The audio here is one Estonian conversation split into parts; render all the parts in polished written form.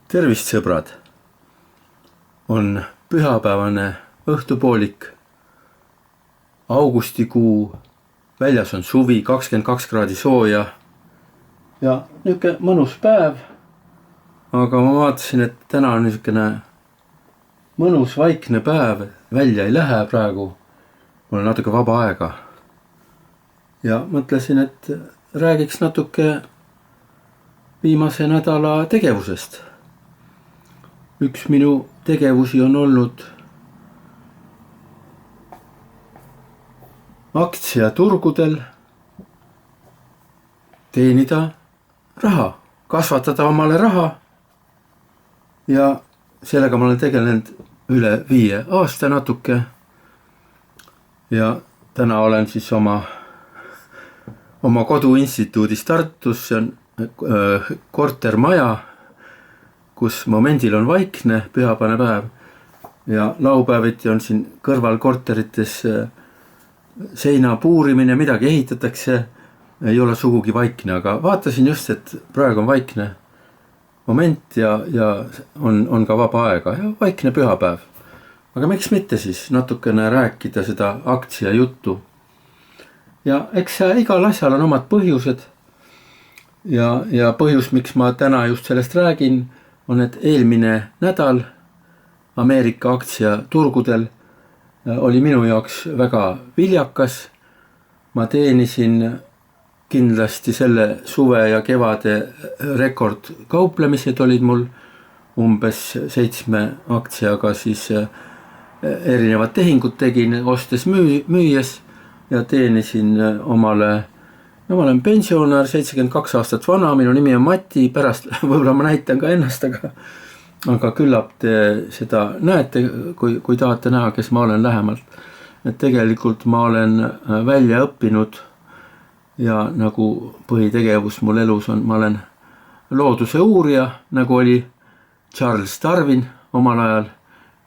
Tervist, sõbrad! On pühapäevane õhtupoolik, augustikuu, väljas on suvi, 22 kraadi sooja ja niisugune mõnus päev. Aga ma vaatasin, et täna on niisugune mõnus vaikne päev, välja ei lähe praegu, mul on natuke vaba aega. Ja mõtlesin, et räägiks natuke viimase nädala tegevusest. Üks minu tegevusi on olnud aktsiaturgudel teenida raha, kasvatada omale raha ja sellega ma olen tegelenud üle 5 aasta natuke. Ja täna olen siis oma koduinstituudis Tartus, see on kortermaja, kus momendil on vaikne pühapäevane päev ja laupäeviti on siin kõrval korterites seina puurimine, midagi ehitatakse, ei ole sugugi vaikne, aga vaatasin just, et praegu on vaikne moment ja on ka vaba aega ja vaikne pühapäev. Aga miks mitte siis natukene rääkida seda aktsia juttu. Ja eks igal asjal on omad põhjused ja põhjus, miks ma täna just sellest räägin, on, et eelmine nädal Ameerika aktsiaturgudel oli minu jaoks väga viljakas. Ma teenisin kindlasti selle suve ja kevade rekordkauplemised olid mul umbes 7 aktsiaga, siis erinevad tehingud tegin, ostes müües ja teenisin omale. No ma olen pensionär, 72 aastat vana, minu nimi on Mati, pärast võib-olla ma näitan ka ennast, aga küllap te seda näete, kui tahate näha, kes ma olen lähemalt. Et tegelikult ma olen välja õppinud ja nagu põhitegevus mul elus on, ma olen looduse uurija, nagu oli Charles Darwin omal ajal,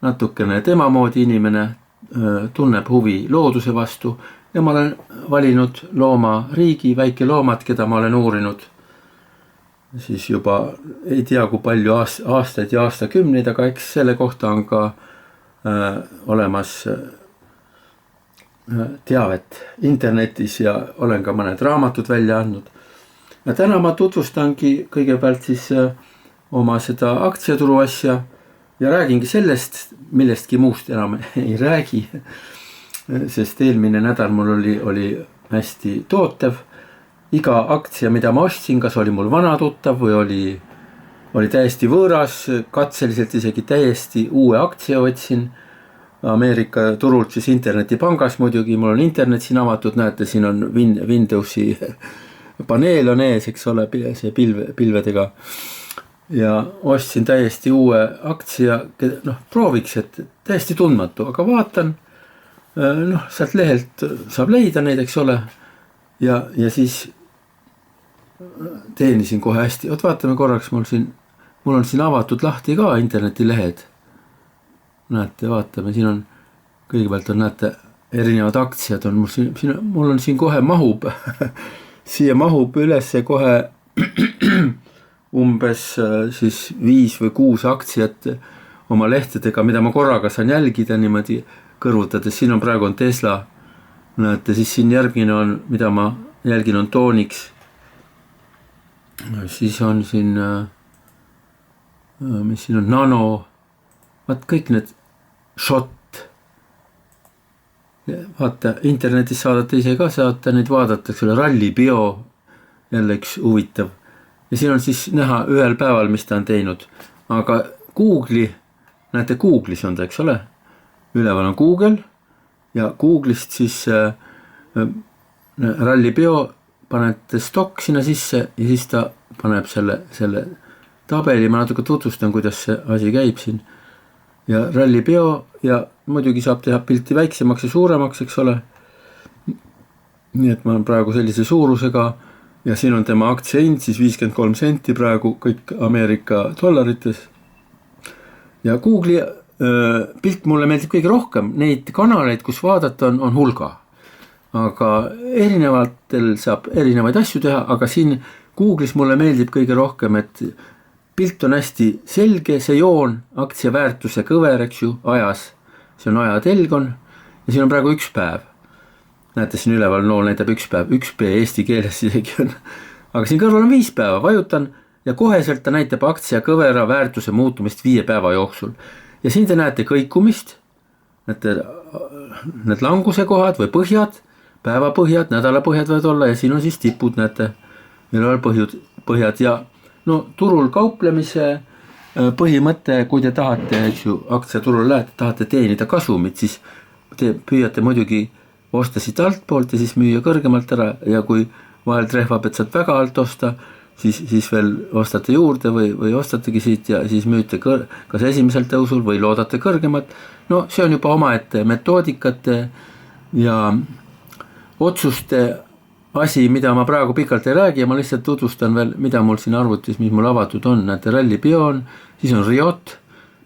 natukene tema moodi inimene, tunneb huvi looduse vastu. Ja ma olen valinud loomariigi, väikeloomad, keda ma olen uurinud siis juba ei tea kui palju aastaid ja aastakümneid, aga eks selle kohta on ka olemas teavet internetis ja olen ka mõned raamatud välja andnud. Ja täna ma tutvustangi kõigepealt siis oma seda aktsiaturu asja ja räägingi sellest, millestki muust enam ei räägi. Sest eelmine nädal mul oli hästi tootev. Iga aktsia, mida ma ostsin, kas oli mul vana tuttav või oli täiesti võõras, katseliselt isegi täiesti uue aktsia võtsin Ameerika turult siis internetipangas muidugi. Mul on internet siin avatud, näete, siin on Windowsi paneel on ees, eks ole, see pilvedega. Ja ostsin täiesti uue aktsia, prooviks, et täiesti tundmatu, aga vaatan, sealt lehelt saab leida neid, eks ole, ja siis teenisin kohe hästi. Vaatame korraks, mul on siin avatud lahti ka internetilehed. Näete, vaatame, siin on, kõigepealt on, näete, erinevad aktsiad on, mul on siin kohe mahub, siia mahub ülesse kohe umbes siis 5 või 6 aktsiat oma lehtedega, mida ma korraga saan jälgida niimoodi kõrvutades. Siin on praegu on Tesla, näete, siis siin järgmine on, mida ma jälgin, on Toonix. Siis on siin, mis siin on, Nano, vaat kõik need Shot. Vaata, internetis saadate ise ka, saate neid vaadatakse, Rally Bio, jälle üks huvitav. Ja siin on siis näha ühel päeval, mis ta on teinud. Aga Google'i, näete, Google'is on ta, eks ole? Üleval on Google ja Google'ist siis Rally Bio panete stock sinna sisse ja siis ta paneb selle tabeli. Ma natuke tutvustan, kuidas see asi käib siin. Ja Rally Bio ja muidugi saab teha pilti väiksemaks ja suuremaks, eks ole. Nii et ma olen praegu sellise suurusega ja siin on tema aktsiahind siis 53 senti praegu, kõik Ameerika dollarites. Ja Google'i pilt mulle meeldib kõige rohkem, neid kanaleid, kus vaadata on hulga. Aga erinevatel saab erinevaid asju teha, aga siin Google'is mulle meeldib kõige rohkem, et pilt on hästi selge, see joon, aktsia väärtuse kõver, eks ju, ajas, see on ajatelg on ja siin on praegu üks päev. Näete, siin üleval nool näitab üks päev, 1B eesti keeles isegi on, aga siin kõrval on 5 päeva, vajutan ja koheselt ta näitab aktsia kõvera väärtuse muutumist 5 päeva jooksul. Ja siin te näete kõikumist, näete need languse kohad või põhjad, päevapõhjad, nädalapõhjad võivad olla ja siin on siis tipud, näete, meil on põhjad ja no turul kauplemise põhimõte, kui te tahate, eks ju, aktsiaturul lähete, tahate teenida kasumit, siis te püüate muidugi osta siit altpoolt ja siis müüa kõrgemalt ära ja kui vahel trehvab, et saad väga alt osta, siis veel ostate juurde või ostategi siit ja siis müüte kas esimesel tõusul või loodate kõrgemat. No see on juba omaette metoodikate ja otsuste asi, mida ma praegu pikalt ei räägi ja ma lihtsalt tutvustan veel, mida mul siin arvutis, mis mul avatud on. Näete, Rally Bion, siis on Riot,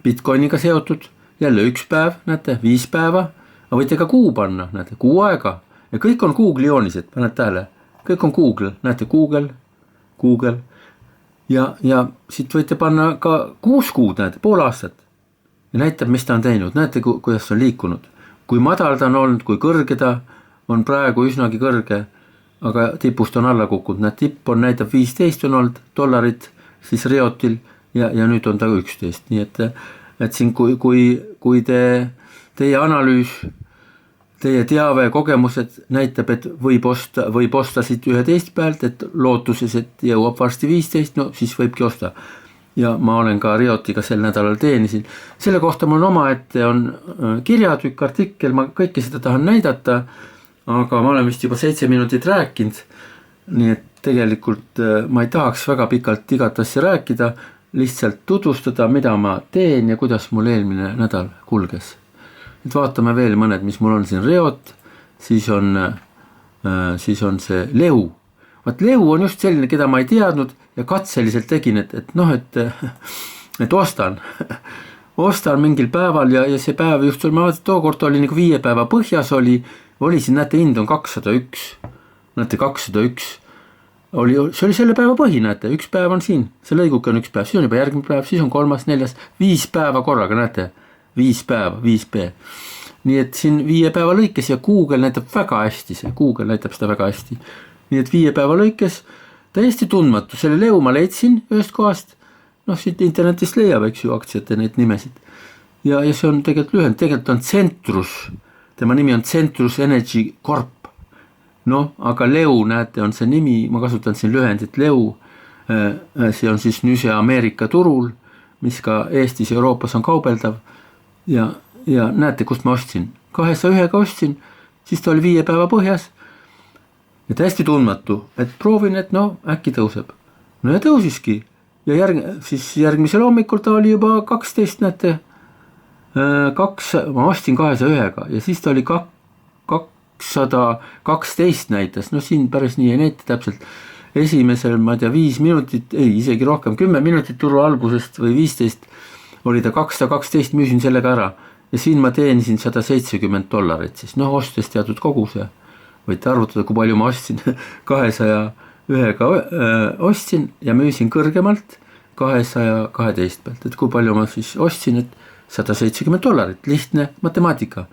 Bitcoiniga seotud, jälle 1 päev, näete, 5 päeva, aga võite ka kuu panna, näete, kuu aega ja kõik on Google'i joonised, paned tähele, kõik on Google, näete, Google ja siit võite panna ka 6 kuud, näete, pool aastat ja näitab, mis ta on teinud, näete, kuidas on liikunud, kui madal ta on olnud, kui kõrge ta on praegu üsnagi kõrge, aga tipust on alla kukkunud, näed, tipp on näitab 15 on olnud dollarit siis Riotil ja nüüd on ta 11, nii et siin kui teie analüüs, teie teave, kogemused näitab, et võib osta siit 11 pealt, et lootuses, et jõuab varsti 15, no siis võibki osta. Ja ma olen ka Riotiga sel nädalal teenisin. Selle kohta mul omaette on kirjatükk, artikkel, ma kõike seda tahan näidata, aga ma olen vist juba 7 minutit rääkinud, nii et tegelikult ma ei tahaks väga pikalt igat asja rääkida, lihtsalt tutvustada, mida ma teen ja kuidas mul eelmine nädal kulges. Et vaatame veel mõned, mis mul on siin Riot, siis on see Leu. Vaat Leu on just selline, keda ma ei teadnud ja katseliselt tegin, et ostan. Ostan mingil päeval ja see päev just oli, ma vaatan, tookord oli nagu 5 päeva põhjas oli siin, näete, hind on 201, näete 201, see oli selle päeva põhi, näete, 1 päev on siin, see lõiguke on 1 päev, siis on juba järgmine päev, siis on 3., 4., 5 päeva korraga, näete, 5 päeva, 5B. Nii et siin 5 päeva lõikes ja Google näitab väga hästi, Google näitab seda väga hästi. Nii et 5 päeva lõikes täiesti tundmatu, selle Leu ma leidsin ühest kohast, siit internetist leiab, eks ju, aktsiate neid nimesid. Ja see on tegelikult lühend, tegelikult on Centrus, tema nimi on Centrus Energy Corp. Aga Leu, näete, on see nimi, ma kasutan siin lühendit Leu, see on siis Nüüse Ameerika turul, mis ka Eestis ja Euroopas on kaubeldav ja näete, kust ma ostsin, 201-ga ostsin, siis ta oli 5 päeva põhjas ja täiesti tundmatu, et proovin, et äkki tõuseb. Ja tõusiski ja siis järgmisel hommikul ta oli juba 12, näete, ma ostsin 201-ga ja siis ta oli 212 näitas, siin päris nii ei näita täpselt. Esimesel, ma ei tea, 5 minutit, ei, isegi rohkem, 10 minutit turu algusest või 15 oli ta 212, müüsin sellega ära ja siin ma teenisin $170 siis, ostes teatud koguse, võite arvutada, kui palju ma ostsin, 201-ga ostsin ja müüsin kõrgemalt 212 pealt, et kui palju ma siis ostsin, et $170, lihtne matemaatika.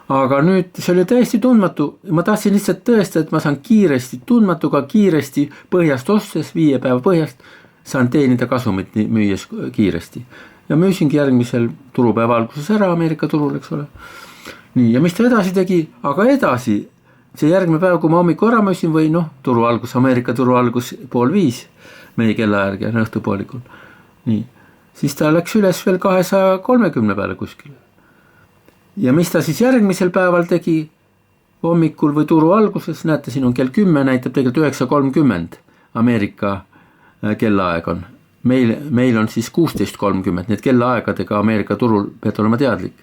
Aga nüüd see oli täiesti tundmatu, ma tahtsin lihtsalt tõestada, et ma saan kiiresti, tundmatuga kiiresti põhjast ostes, 5 päeva põhjast, saan teenida kasumit müües kiiresti. Ja müüsingi järgmisel turupäeva alguses ära Ameerika turul, eks ole. Nii, ja mis ta edasi tegi, aga edasi, see järgmine päev, kui ma hommiku ära müüsin või turu algus, Ameerika turu algus 4:30 meie kellaajärgi ja õhtupoolikul. Nii, siis ta läks üles veel 230 peale kuskil. Ja mis ta siis järgmisel päeval tegi hommikul või turu alguses, näete, siin on kell 10, näitab tegelikult 9:30 Ameerika kellaaeg on. Meil on siis 16:30, need kellaaegadega Ameerika turul pead olema teadlik.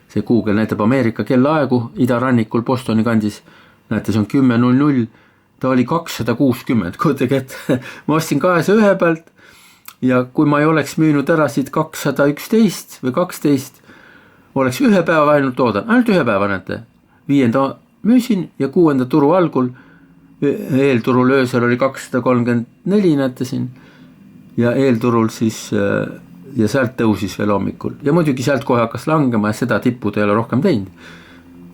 See Google näitab Ameerika kellaaegu idarannikul Bostoni kandis, näete, see on 10:00, ta oli 260, kujutage ette, ma ostsin 201 pealt ja kui ma ei oleks müünud ära siit 211 või 12, oleks 1 päeva ainult ainult 1 päeva, näete, 5. müüsin ja 6. turu algul, eelturul öösel oli 234, näete siin, ja eelturul siis ja sealt tõusis veel hommikul ja muidugi sealt kohe hakkas langema ja seda tipud ei ole rohkem teinud,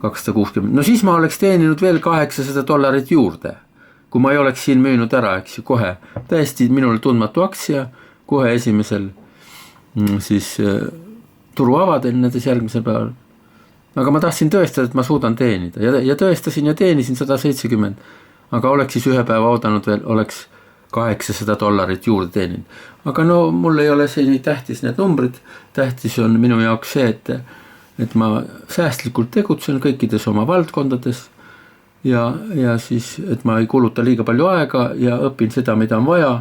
260. No siis ma oleks teeninud veel $800 juurde, kui ma ei oleks siin müünud ära, eks ju, kohe. Täiesti minule tundmatu aktsia, kohe esimesel siis turu avadel näiteks järgmisel päeval. Aga ma tahtsin tõestada, et ma suudan teenida ja tõestasin ja teenisin 170, aga oleks siis ühe päeva oodanud veel, oleks $800 juurde teeninud. Aga no mul ei ole see nii tähtis need numbrid, tähtis on minu jaoks see, et ma säästlikult tegutsen kõikides oma valdkondades ja siis, et ma ei kuluta liiga palju aega ja õpin seda, mida on vaja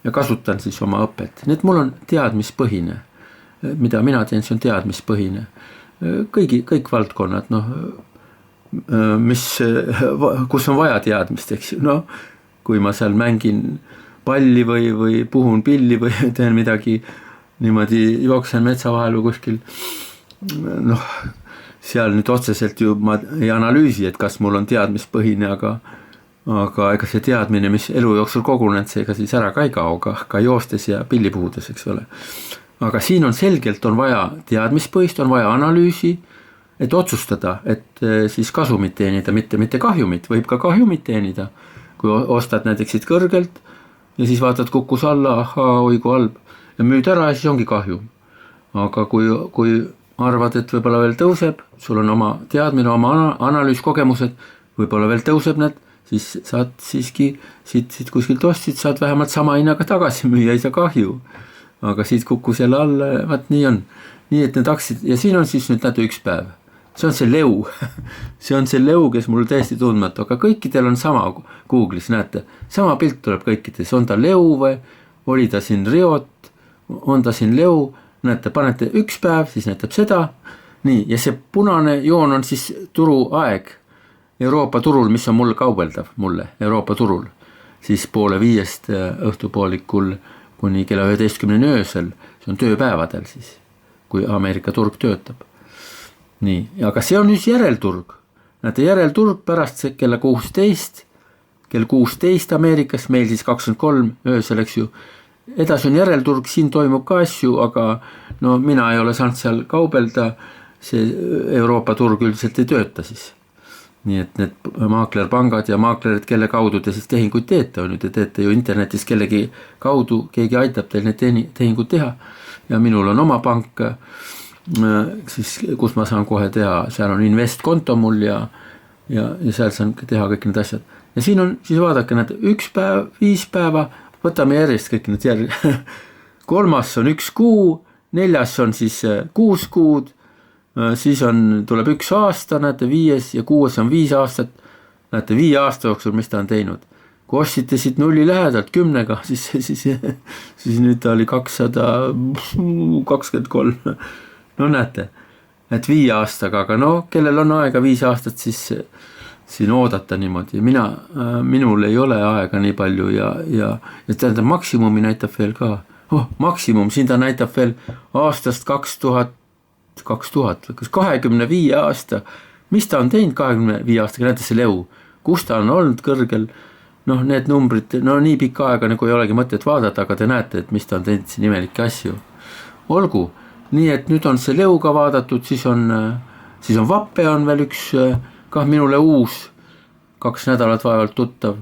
ja kasutan siis oma õpet. Nii et mul on teadmispõhine, mida mina teen, see on teadmispõhine. Kõik valdkonnad, kus on vaja teadmist, eks ju, kui ma seal mängin palli või puhun pilli või teen midagi niimoodi, jooksen metsa vahel või kuskil, seal nüüd otseselt ju ma ei analüüsi, et kas mul on teadmispõhine, aga ega see teadmine, mis elu jooksul kogunenud, see ega siis ära ka ei kao, ka joostes ja pilli puhudes, eks ole. Aga siin on selgelt on vaja teadmispõhist, on vaja analüüsi, et otsustada, et siis kasumit teenida, mitte kahjumit, võib ka kahjumit teenida. Kui ostad näiteks siit kõrgelt ja siis vaatad kukkus alla, oi kui halb ja müüd ära ja siis ongi kahjum. Aga kui arvad, et võib-olla veel tõuseb, sul on oma teadmine, oma analüüskogemused, võib-olla veel tõuseb need, siis saad siiski siit kuskilt ostsid, saad vähemalt sama hinnaga tagasi müüa, ei saa kahju. Aga siit kukkus jälle alla, vaat nii on. Nii et need aktsiad ja siin on siis nüüd näete üks päev. See on see leu, see on see leu, kes mul täiesti tundmatu, aga kõikidel on sama Google'is, näete, sama pilt tuleb kõikides, on ta leu või oli ta siin Riot, on ta siin leu, näete, panete üks päev, siis näitab seda, nii, ja see punane joon on siis turuaeg Euroopa turul, mis on mulle kaubeldav, Euroopa turul, siis 4:30 õhtupoolikul kuni kella 11 öösel, see on tööpäevadel siis, kui Ameerika turg töötab. Nii, aga see on nüüd järelturg. Näete, järelturg pärast see kell 16 Ameerikas, meil siis 23 öösel, eks ju. Edasi on järelturg, siin toimub ka asju, aga mina ei ole saanud seal kaubelda, see Euroopa turg üldiselt ei tööta siis. Nii et need maaklerpangad ja maaklerid, kelle kaudu te siis tehinguid teete, on ju, te teete ju internetis kellegi kaudu, keegi aitab teil need tehingud teha ja minul on oma pank, siis kus ma saan kohe teha, seal on investkonto mul ja seal saan teha kõik need asjad. Ja siin on, siis vaadake, näete, 1 päev, 5 päeva, võtame järjest kõik need järgi. 3. on 1 kuu, 4. on siis 6 kuud, siis tuleb 1 aasta, näete, 5. ja 6. on 5 aastat, näete, 5 aasta jooksul, mis ta on teinud. Kui ostsite siit 0 lähedalt 10-ga, siis nüüd ta oli 223. No näete, et 5 aastaga, aga kellel on aega 5 aastat, siis siin oodata niimoodi. Minul ei ole aega nii palju ja tähendab maksimumi näitab veel ka. Maksimum, siin ta näitab veel aastast 2000, kas 25 aasta. Mis ta on teinud 25 aastaga, näete see leu, kus ta on olnud kõrgel. Need numbrid, nii pikka aega nagu ei olegi mõtet vaadata, aga te näete, et mis ta on teinud siin imelikke asju. Olgu. Nii et nüüd on see leuga vaadatud, siis on vappe on veel üks, kah minule uus, 2 nädalat vaevalt tuttav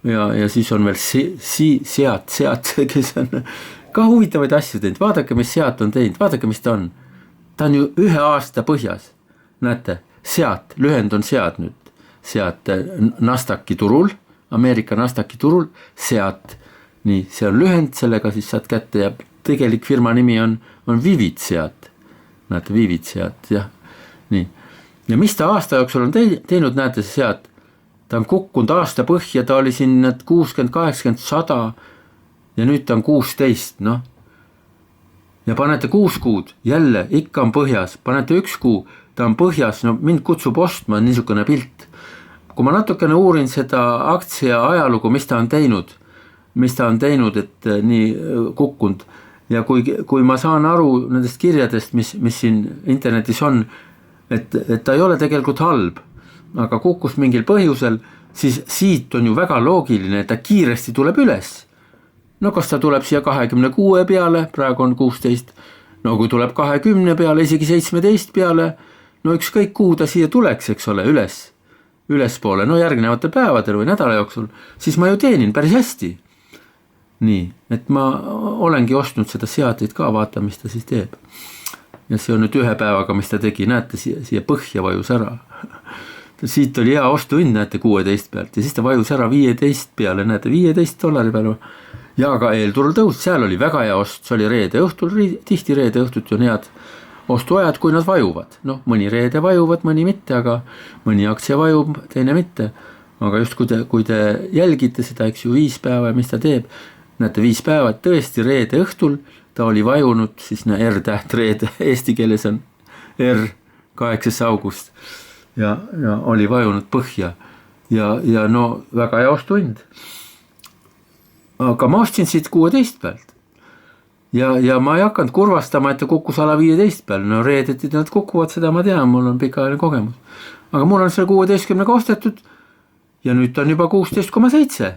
ja siis on veel seat, kes on ka huvitavaid asju teinud, vaadake, mis seat on teinud, vaadake, mis ta on. Ta on ju 1 aasta põhjas, näete, seat, lühend on seat nüüd, seat Nasdaqi turul, Ameerika Nasdaqi turul, seat, nii, see on lühend, sellega siis saad kätte ja tegelik firma nimi on Vivid seat. Näete, Vivid seat, jah. Nii. Ja mis ta aasta jooksul on teinud, näete see seat? Ta on kukkunud aasta põhja, ta oli siin 60, 80, 100 ja nüüd ta on 16, Ja panete 6 kuud, jälle, ikka on põhjas, panete 1 kuu, ta on põhjas, mind kutsub ostma niisugune pilt. Kui ma natukene uurin seda aktsia ajalugu, mis ta on teinud, et nii kukkunud, ja kui ma saan aru nendest kirjadest, mis siin internetis on, et ta ei ole tegelikult halb, aga kukkus mingil põhjusel, siis siit on ju väga loogiline, et ta kiiresti tuleb üles. no kas ta tuleb siia 26 peale, praegu on 16, no kui tuleb 20 peale, isegi 17 peale, no ükskõik kuhu ta siia tuleks, eks ole, ülespoole, no järgnevatel päevadel või nädala jooksul, siis ma ju teenin päris hästi. Nii, et ma olengi ostnud seda seadeid ka, vaata, mis ta siis teeb. Ja see on nüüd ühe päevaga, mis ta tegi, näete, siia põhja vajus ära. Siit oli hea ostuhind, näete, 16 pealt ja siis ta vajus ära 15 peale, näete, $15 peale. Ja ka eelturul tõus, seal oli väga hea ost, see oli reede õhtul, tihti reede õhtut on head ostuajad, kui nad vajuvad. Noh, mõni reede vajuvad, mõni mitte, aga mõni aktsia vajub, teine mitte. Aga just kui te jälgite seda, eks ju, 5 päeva ja mis ta teeb, näete 5 päeva, tõesti reede õhtul ta oli vajunud, siis R-täht reede, eesti keeles on R 8. august ja oli vajunud põhja ja no väga hea ostuhind. Aga ma ostsin siit 16 pealt ja ma ei hakanud kurvastama, et ta kukkus ala 15 peal, no reedeti nad kukuvad, seda ma tean, mul on pikaajaline kogemus. Aga mul on selle 16-ga ostetud ja nüüd ta on juba 16,7.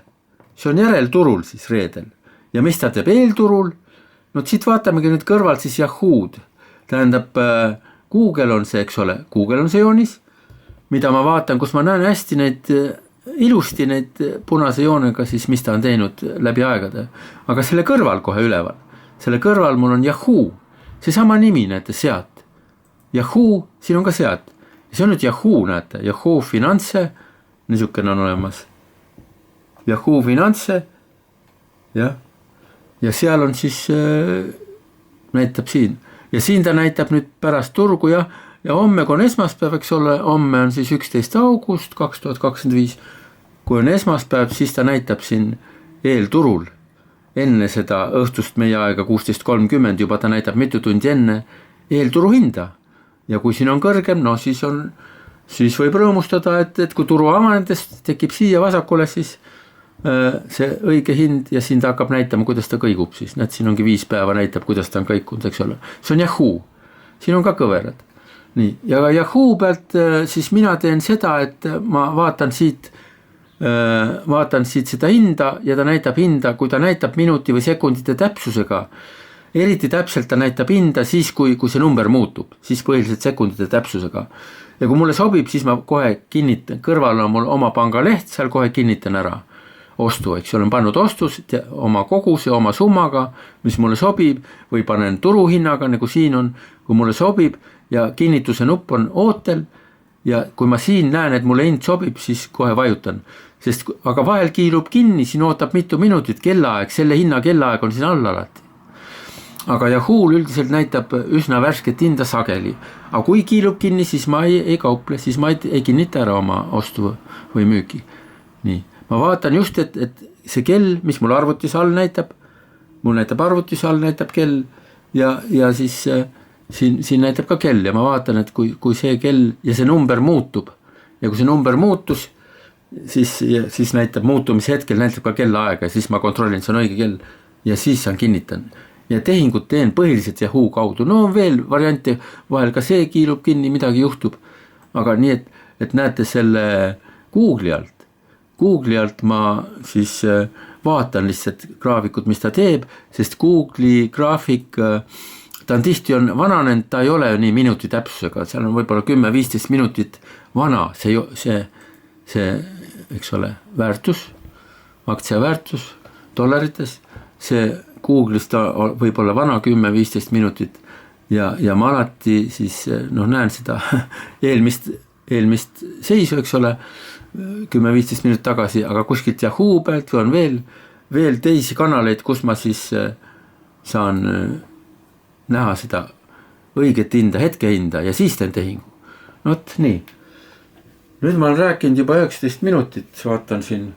See on järelturul siis reedel ja mis ta teeb eelturul? No siit vaatamegi nüüd kõrvalt siis Yahoo'd, tähendab Google on see, eks ole, Google on see joonis, mida ma vaatan, kus ma näen hästi neid, ilusti neid punase joonega siis, mis ta on teinud läbi aegade, aga selle kõrval kohe üleval, selle kõrval mul on Yahoo, see sama nimi, näete, seat, Yahoo, siin on ka seat, see on nüüd Yahoo, näete, Yahoo Finantse, niisugune on olemas, Yahoo Finantse, jah. Ja seal on siis, näitab siin. Ja siin ta näitab nüüd pärast turgu ja homme, kui on esmaspäev, eks ole, homme on siis 11. august 2025. Kui on esmaspäev, siis ta näitab siin eelturul. Enne seda õhtust meie aega 16.30 juba ta näitab mitu tundi enne eelturu hinda. Ja kui siin on kõrgem, no siis võib rõõmustada, et kui turu avanedest tekib siia vasakule, siis see õige hind ja siin ta hakkab näitama, kuidas ta kõigub siis. Näed, siin ongi 5 päeva näitab, kuidas ta on kõikunud, eks ole. See on Yahoo. Siin on ka kõverad. Nii, ja Yahoo pealt siis mina teen seda, et ma vaatan siit seda hinda ja ta näitab hinda, kui ta näitab minuti või sekundite täpsusega. Eriti täpselt ta näitab hinda siis, kui see number muutub, siis põhiliselt sekundite täpsusega. Ja kui mulle sobib, siis ma kohe kinnitan, kõrval on mul oma pangaleht, seal kohe kinnitan ära ostu, eks olen pannud ostus oma koguse, oma summaga, mis mulle sobib või panen turuhinnaga, nagu siin on, kui mulle sobib ja kinnituse nupp on ootel ja kui ma siin näen, et mulle hind sobib, siis kohe vajutan, aga vahel kiilub kinni, siin ootab mitu minutit kellaaeg, selle hinna kellaaeg on siin all alati. Aga Yahoo'l üldiselt näitab üsna värsket hinda sageli, aga kui kiilub kinni, siis ma ei kauple, siis ma ei kinnita ära oma ostu või müügi. Nii. Ma vaatan just, et see kell, mis mul arvutis all näitab, mul näitab arvutis all näitab kell ja siis siin näitab ka kell ja ma vaatan, et kui see kell ja see number muutub ja kui see number muutus, siis näitab muutumise hetkel näitab ka kellaaega ja siis ma kontrollin, see on õige kell ja siis saan kinnitan. Ja tehingut teen põhiliselt Yahoo kaudu, no on veel variante, vahel ka see kiilub kinni, midagi juhtub, aga nii, et näete selle Google'i alt ma siis vaatan lihtsalt graafikut, mis ta teeb, sest Google'i graafik, ta on tihti vananenud, ta ei ole nii minuti täpsusega, seal on võib-olla 10-15 minutit vana, see, eks ole, väärtus, aktsia väärtus dollarites, see Google'is ta võib olla vana 10-15 minutit ja ma alati siis näen seda eelmist seisu, eks ole, 10-15 minutit tagasi, aga kuskilt Yahoo pealt on veel teisi kanaleid, kus ma siis saan näha seda õiget hinda, hetkehinda ja siis teen tehingu. Not nii. Nüüd ma olen rääkinud juba 19 minutit, vaatan siin,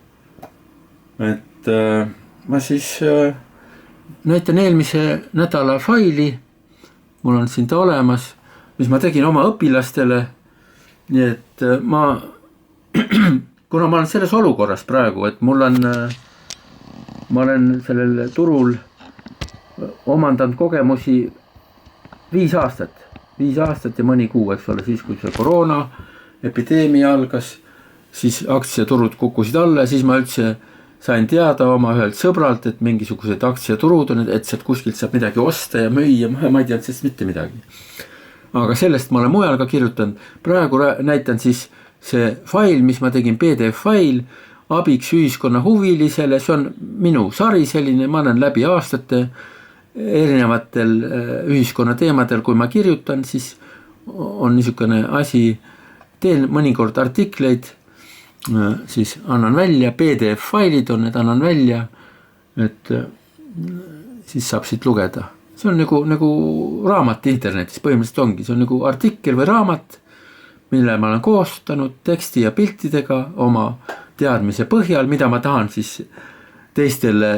et ma siis näitan eelmise nädala faili, mul on siin ta olemas, mis ma tegin oma õpilastele, nii et kuna ma olen selles olukorras praegu, et ma olen sellel turul omandanud kogemusi 5 aastat ja mõni kuu, eks ole, siis kui see koroona epideemia algas, siis aktsiaturud kukkusid alla ja siis ma üldse sain teada oma ühelt sõbralt, et mingisugused aktsiaturud on, et sealt kuskilt saab midagi osta ja müüa, ma ei teadnud sellest mitte midagi. Aga sellest ma olen mujal ka kirjutanud. Praegu näitan siis see fail, mis ma tegin, PDF fail, abiks ühiskonna huvilisele, see on minu sari selline, ma olen läbi aastate erinevatel ühiskonna teemadel, kui ma kirjutan, siis on niisugune asi, teen mõnikord artikleid, siis annan välja, PDF failid on, need annan välja, et siis saab siit lugeda. See on nagu raamat internetis, põhimõtteliselt ongi, see on nagu artikkel või raamat, mille ma olen koostanud teksti ja piltidega oma teadmise põhjal, mida ma tahan siis teistele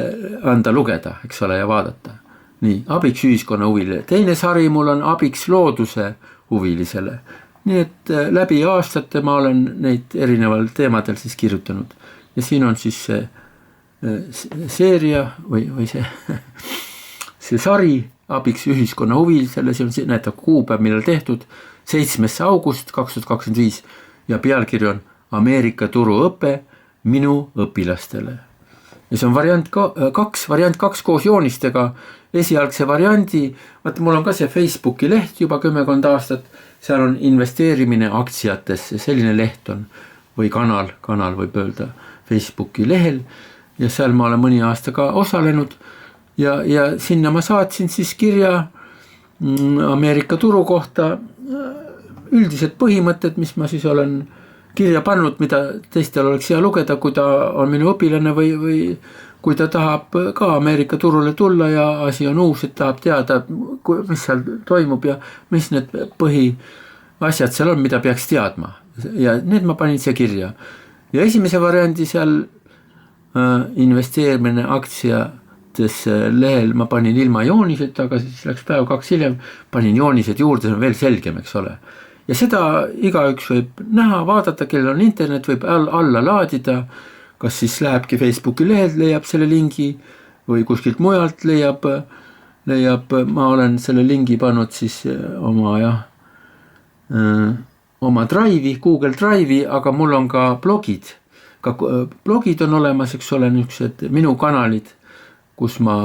anda lugeda, eks ole, ja vaadata. Nii, abiks ühiskonna huvilisele. Teine sari mul on abiks looduse huvilisele. Nii et läbi aastate ma olen neid erineval teemadel siis kirjutanud. Ja siin on siis see seeria või see sari abiks ühiskonna huvilisele, see on näitab kuupäev, millal tehtud 7. august 2025 ja pealkiri on Ameerika turuõpe minu õpilastele. Ja see on variant 2 koos joonistega, esialgse variandi, vaata mul on ka see Facebooki leht juba 10 aastat, seal on investeerimine aktsiatesse, selline leht on, või kanal võib öelda Facebooki lehel ja seal ma olen mõni aasta ka osalenud ja sinna ma saatsin siis kirja Ameerika turu kohta üldised põhimõtted, mis ma siis olen kirja pannud, mida teistel oleks hea lugeda, kui ta on minu õpilane või kui ta tahab ka Ameerika turule tulla ja asi on uus, et tahab teada, mis seal toimub ja mis need põhiasjad seal on, mida peaks teadma. Ja need ma panin siia kirja. Ja esimese variandi seal investeerimine aktsiatesse lehel ma panin ilma joonised, aga siis läks päev 2 hiljem, panin joonised juurde, see on veel selgem, eks ole. Ja seda igaüks võib näha, vaadata, kellel on internet, võib alla laadida, kas siis lähebki Facebooki lehelt, leiab selle lingi või kuskilt mujalt leiab, ma olen selle lingi pannud siis oma Drive'i, Google Drive'i, aga mul on ka blogid. Ka blogid on olemas, eks ole, niisugused minu kanalid, kus ma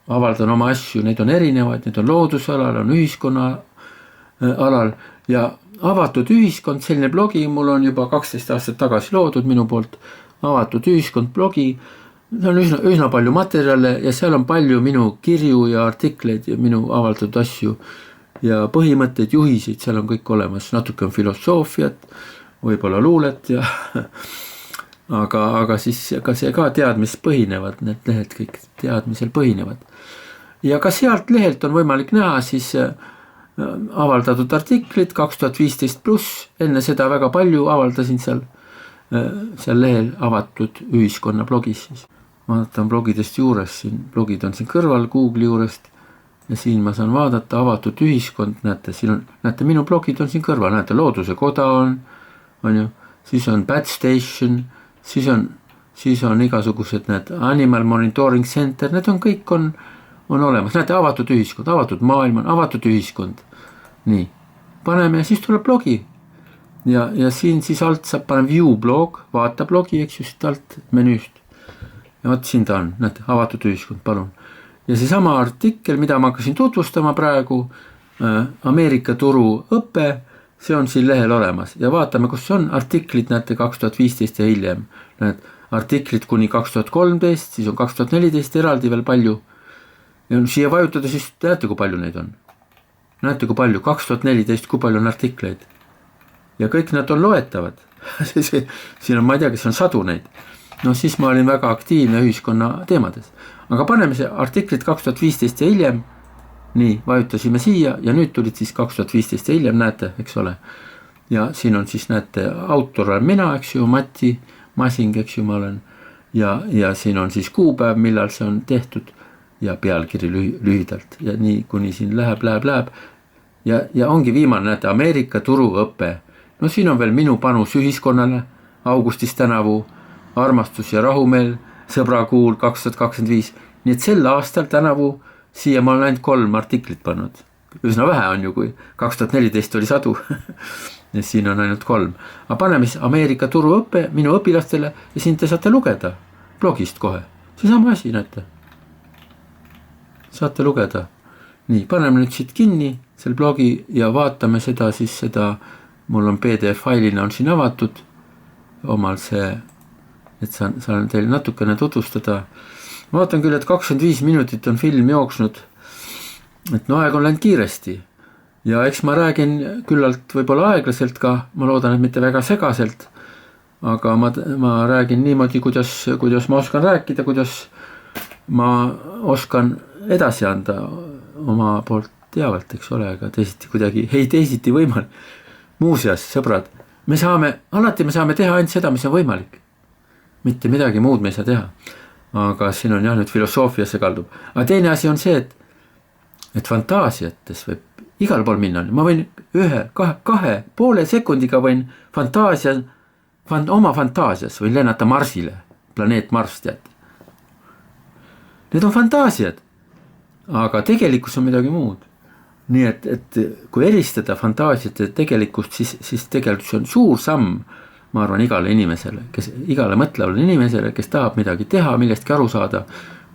avaldan oma asju, need on erinevad, need on loodusalal, on ühiskonna alal ja avatud ühiskond, selline blogi, mul on juba 12 aastat tagasi loodud minu poolt, avatud ühiskond blogi, see on üsna palju materjale ja seal on palju minu kirju ja artikleid ja minu avaldatud asju ja põhimõtteid, juhiseid, seal on kõik olemas, natuke on filosoofiat, võib-olla luulet ja aga siis ka see ka teadmis põhinevad, need lehed kõik teadmisel põhinevad. Ja ka sealt lehelt on võimalik näha siis avaldatud artiklid 2015+, enne seda väga palju avaldasin seal lehel avatud ühiskonna blogis siis. Ma vaatan blogidest juures siin, blogid on siin kõrval Google'i juurest ja siin ma saan vaadata avatud ühiskond, näete, siin on, näete, minu blogid on siin kõrval, näete, Looduse Koda on ju, siis on Bat Station, siis on igasugused need Animal Monitoring Center, need on kõik on olemas, näete, avatud ühiskond, avatud maailm on avatud ühiskond. Nii, paneme ja siis tuleb blogi. Ja siin siis alt saab panna view blog, vaata blogi, eks just alt menüüst. Ja vaat siin ta on, näete, avatud ühiskond, palun. Ja see sama artikkel, mida ma hakkasin tutvustama praegu, Ameerika turu õppe, see on siin lehel olemas. Ja vaatame, kus on artiklid, näete, 2015 ja hiljem. Näed, artiklid kuni 2013, siis on 2014 eraldi veel palju. Ja siia vajutada siis, näete, kui palju neid on. Näete, kui palju, 2014, kui palju on artikleid. Ja kõik nad on loetavad. Siin on, ma ei tea, kes on sadu neid. No siis ma olin väga aktiivne ühiskonna teemades. Aga paneme see artiklit 2015 ja hiljem. Nii, vajutasime siia ja nüüd tulid siis 2015 ja hiljem, näete, eks ole. Ja siin on siis, näete, autor on mina, eks ju, Mati Masing, eks ju, ma olen. Ja siin on siis kuupäev, millal see on tehtud ja pealkiri lühidalt. Ja nii, kuni siin läheb. Ja ongi viimane, näete, Ameerika turuõppe. No siin on veel minu panus ühiskonnale, augustis tänavu, armastus ja rahumeel, sõbrakuul 2025. Nii et sel aastal tänavu siia ma olen ainult 3 artiklit pannud. Üsna vähe on ju, kui 2014 oli 100. Ja siin on ainult 3. Aga paneme siis Ameerika turuõppe minu õpilastele ja siin te saate lugeda. blogist kohe. Seesama asi, näete. Saate lugeda. Nii, paneme nüüd siit kinni selle blogi ja vaatame seda siis seda, mul on PDF-failina on siin avatud omal see, et saan teile natukene tutvustada. Vaatan küll, et 25 minutit on film jooksnud, et no aeg on läinud kiiresti ja eks ma räägin küllalt võib-olla aeglaselt ka, ma loodan, et mitte väga segaselt, aga ma räägin niimoodi, kuidas ma oskan rääkida, kuidas ma oskan edasi anda oma poolt teavalt, eks ole, aga teisiti kuidagi, teisiti võimalik. Muuseas, sõbrad, alati me saame teha ainult seda, mis on võimalik. Mitte midagi muud me ei saa teha. Aga siin on jah nüüd filosoofiasse kaldub. Aga teine asi on see, et fantaasiates võib igal pool minna. Ma võin 2,5 sekundiga võin oma fantaasias võin lennata Marsile, planeet Mars, teate. Need on fantaasiad, aga tegelikkus on midagi muud. Nii et kui eristada fantaasiat ja tegelikkust, siis tegelikult see on suur samm, ma arvan, igale mõtlevale inimesele, kes tahab midagi teha, millestki aru saada,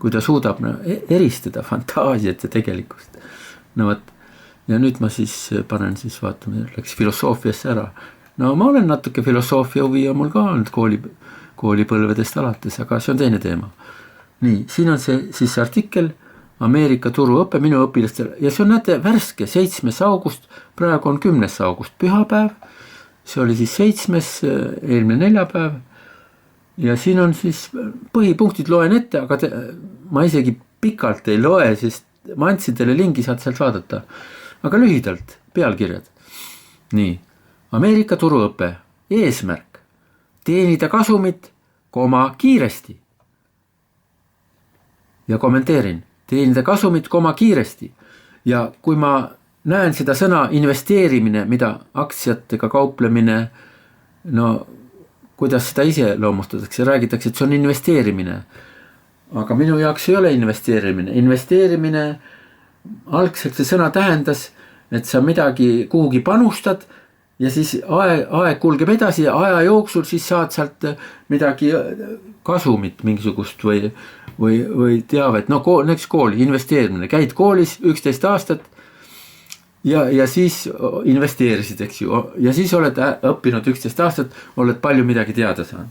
kui ta suudab eristada fantaasiat ja tegelikkust. No võt, ja nüüd ma siis panen vaatame, läks filosoofiasse ära. No ma olen natuke filosoofia huvi ja mul ka olnud koolipõlvedest alates, aga see on teine teema. Nii, siin on see siis artikkel Ameerika turuõppe minu õpilastele ja see on näete värske 7. august, praegu on 10. august, pühapäev, see oli siis 7. eelmine neljapäev ja siin on siis põhipunktid loen ette, aga ma isegi pikalt ei loe, sest ma andsin teile lingi, saad sealt vaadata, aga lühidalt pealkirjad. Nii, Ameerika turuõppe eesmärk, teenida kasumit, kiiresti ja kommenteerin. Teenida kasumit, kiiresti. Ja kui ma näen seda sõna investeerimine, mida aktsiatega kauplemine, no kuidas seda ise loomustatakse, räägitakse, et see on investeerimine. Aga minu jaoks ei ole investeerimine. Investeerimine, algselt see sõna tähendas, et sa midagi kuhugi panustad ja siis aeg kulgeb edasi ja aja jooksul siis saad sealt midagi kasumit mingisugust või teavet, no näiteks kooli, investeerimine, käid koolis 11 aastat ja siis investeerisid, eks ju, ja siis oled õppinud 11 aastat, oled palju midagi teada saanud.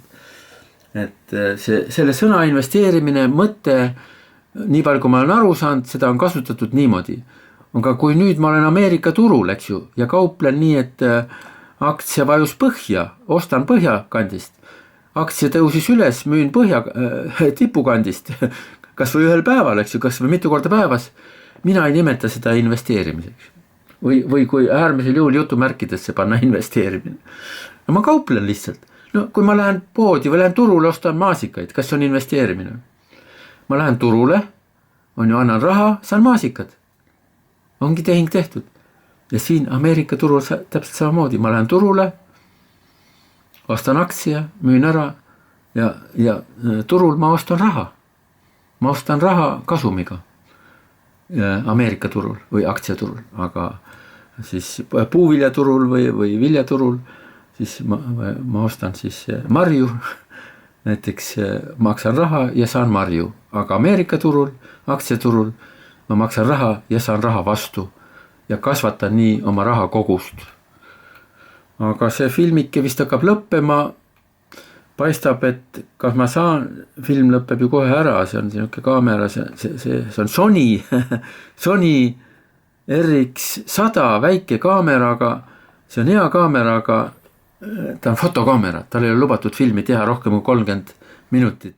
Et selle sõna investeerimine mõte, nii palju kui ma olen aru saanud, seda on kasutatud niimoodi. Aga kui nüüd ma olen Ameerika turul, eks ju, ja kauplen nii, et aktsia vajus põhja, ostan põhjakandist. Aktsia tõusis üles, müün tipukandist, kas või ühel päeval, eks ju, kas või mitu korda päevas. Mina ei nimeta seda investeerimiseks. Või kui äärmisel juhul jutumärkidesse panna investeerimine. No ma kauplen lihtsalt. No kui ma lähen poodi või lähen turule, ostan maasikaid, kas on investeerimine? Ma lähen turule, annan raha, saan maasikad. Ongi tehing tehtud. Ja siin Ameerika turul täpselt samamoodi. Ma lähen turule, ostan aktsia, müün ära ja turul ma ostan raha. Ma ostan raha kasumiga Ameerika turul või aktsiaturul, aga siis puuviljaturul või viljaturul, siis ma ostan siis marju, näiteks maksan raha ja saan marju, aga Ameerika turul, aktsiaturul ma maksan raha ja saan raha vastu ja kasvatan nii oma raha kogust. Aga see filmike vist hakkab lõppema, paistab, et kas ma saan, film lõpeb ju kohe ära, see on selline kaamera, see on Sony RX100 väike kaameraga, see on hea kaameraga, ta on fotokaamera, tal ei ole lubatud filmi teha rohkem kui 30 minutit.